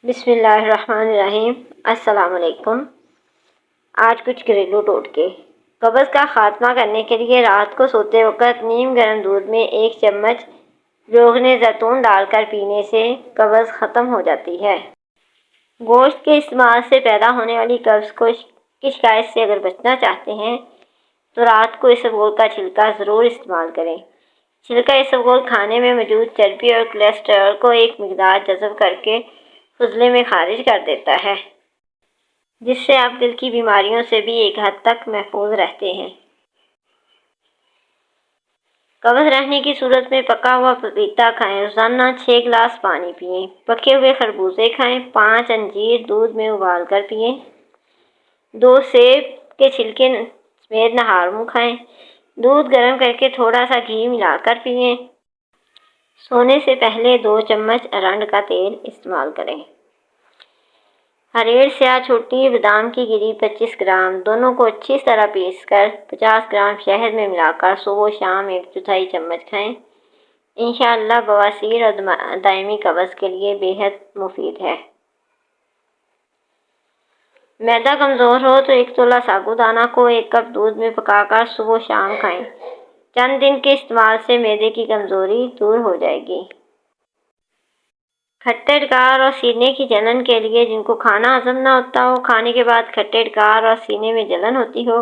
بسم اللہ الرحمن الرحیم۔ السلام علیکم۔ آج کچھ گھریلو ٹوٹکے۔ قبض کا خاتمہ کرنے کے لیے رات کو سوتے وقت نیم گرم دودھ میں 1 چمچ روغن زیتون ڈال کر پینے سے قبض ختم ہو جاتی ہے۔ گوشت کے استعمال سے پیدا ہونے والی قبض کی شکایت سے اگر بچنا چاہتے ہیں تو رات کو اسبگول کا چھلکا ضرور استعمال کریں۔ چھلکا اسبگول کھانے میں موجود چربی اور کولیسٹرول کو ایک مقدار جذب کر کے فضلے میں خارج کر دیتا ہے، جس سے آپ دل کی بیماریوں سے بھی ایک حد تک محفوظ رہتے ہیں۔ قبض رہنے کی صورت میں پکا ہوا پپیتا کھائیں، روزانہ 6 گلاس پانی پئیں، پکے ہوئے خربوزے کھائیں، 5 انجیر دودھ میں ابال کر پئیں، 2 سیب کے چھلکے سمیت نہار منہ کھائیں، دودھ گرم کر کے تھوڑا سا گھی ملا کر پئیں۔ سونے سے پہلے 2 چمچ ارنڈ کا تیل استعمال کریں۔ ہریڑ سیاہ چھوٹی بادام کی گری 25 گرام، دونوں کو اچھی طرح پیس کر 50 گرام شہد میں ملا کر صبح و شام 1/4 چمچ کھائیں۔ انشاءاللہ بواسیر اور دائمی قبض کے لیے بے حد مفید ہے۔ معدہ کمزور ہو تو 1 تولہ ساگو دانہ کو 1 کپ دودھ میں پکا کر صبح و شام کھائیں۔ چند دن کے استعمال سے معدے کی کمزوری دور ہو جائے گی۔ کھٹے ڈکار اور سینے کی جلن کے لیے جن کو کھانا ہضم نہ ہوتا ہو، کھانے کے بعد کھٹے ڈکار اور سینے میں جلن ہوتی ہو،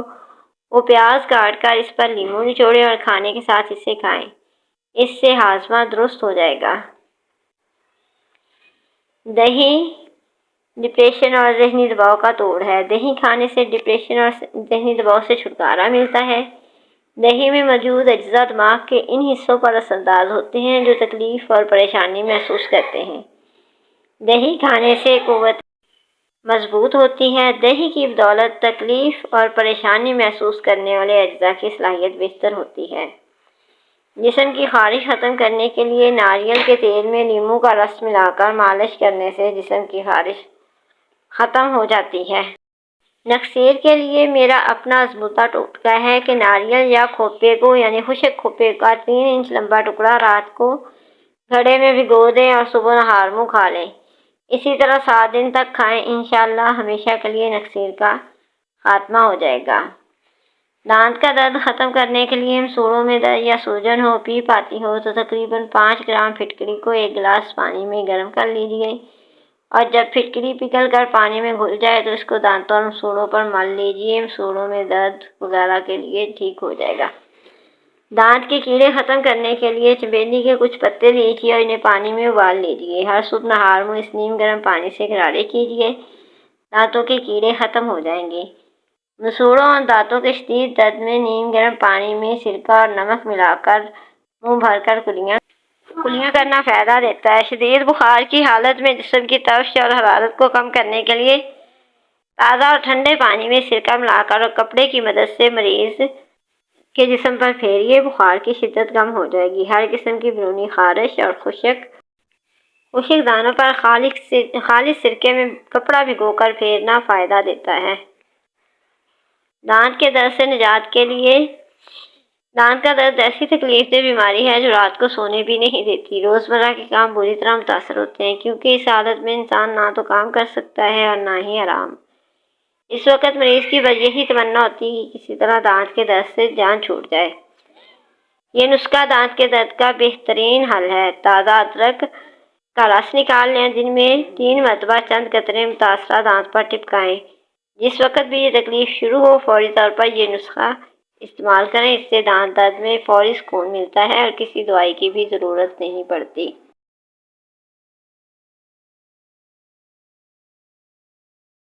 وہ پیاز کاٹ کر اس پر لیموں نچوڑیں اور کھانے کے ساتھ اسے کھائیں۔ اس سے ہاضمہ درست ہو جائے گا۔ دہی ڈپریشن اور ذہنی دباؤ کا توڑ ہے۔ دہی کھانے سے ڈپریشن اور ذہنی دباؤ سے چھٹکارا ملتا ہے۔ دہی میں موجود اجزاء دماغ کے ان حصوں پر اثر انداز ہوتے ہیں جو تکلیف اور پریشانی محسوس کرتے ہیں۔ دہی کھانے سے قوت مضبوط ہوتی ہے۔ دہی کی بدولت تکلیف اور پریشانی محسوس کرنے والے اجزاء کی صلاحیت بہتر ہوتی ہے۔ جسم کی خارش ختم کرنے کے لیے ناریل کے تیل میں لیموں کا رس ملا کر مالش کرنے سے جسم کی خارش ختم ہو جاتی ہے۔ نکسیر کے لیے میرا اپنا آزمودہ ٹوٹکا ہے کہ ناریل یا کھوپے کو یعنی خشک کھوپے کا 3 انچ لمبا ٹکڑا رات کو گھڑے میں بھگو دیں اور صبح نہار منہ کھا لیں۔ اسی طرح 7 دن تک کھائیں، انشاءاللہ ہمیشہ کے لیے نکسیر کا خاتمہ ہو جائے گا۔ دانت کا درد ختم کرنے کے لیے مسوڑوں میں درد یا سوجن ہو، پیپ آتی ہو تو تقریباً 5 گرام پھٹکری کو 1 گلاس پانی میں گرم کر لیجیے اور جب پھٹکری پگھل کر پانی میں گھل جائے تو اس کو دانتوں اور مسوڑوں پر مل لیجیے۔ مسوڑوں میں درد وغیرہ کے لیے ٹھیک ہو جائے گا۔ دانت کے کیڑے ختم کرنے کے لیے چنبیلی کے کچھ پتے لیجیے اور انہیں پانی میں ابال لیجیے۔ ہر صبح نہار منہ اس نیم گرم پانی سے غرارے کیجیے، دانتوں کے کیڑے ختم ہو جائیں گے۔ مسوڑوں اور دانتوں کے شدید درد میں نیم گرم پانی میں سرکہ اور نمک ملا کر منہ بھر کر کلیاں کرنا فائدہ دیتا ہے۔ شدید بخار کی حالت میں جسم کی تپش اور حرارت کو کم کرنے کے لیے تازہ اور ٹھنڈے پانی میں سرکہ ملا کر اور کپڑے کی مدد سے مریض کے جسم پر پھیریے، بخار کی شدت کم ہو جائے گی۔ ہر قسم کی بیرونی خارش اور خشک دانوں پر خالص سرکے میں کپڑا بھگو کر پھیرنا فائدہ دیتا ہے۔ دانت کے درد سے نجات کے لیے دانت کا درد ایسی تکلیف دہ بیماری ہے جو رات کو سونے بھی نہیں دیتی۔ روزمرہ کے کام بری طرح متاثر ہوتے ہیں کیونکہ اس حالت میں انسان نہ تو کام کر سکتا ہے اور نہ ہی آرام۔ اس وقت مریض کی بس یہی تمنا ہوتی ہے کہ کسی طرح دانت کے درد سے جان چھوٹ جائے۔ یہ نسخہ دانت کے درد کا بہترین حل ہے۔ تازہ ادرک کا رس نکال لیں، دن میں 3 مرتبہ چند قطرے متاثرہ دانت پر ٹپکائیں۔ جس وقت بھی یہ تکلیف شروع ہو فوری طور پر یہ نسخہ استعمال کریں، اس سے دانت درد میں فوری سکون ملتا ہے اور کسی دوائی کی بھی ضرورت نہیں پڑتی۔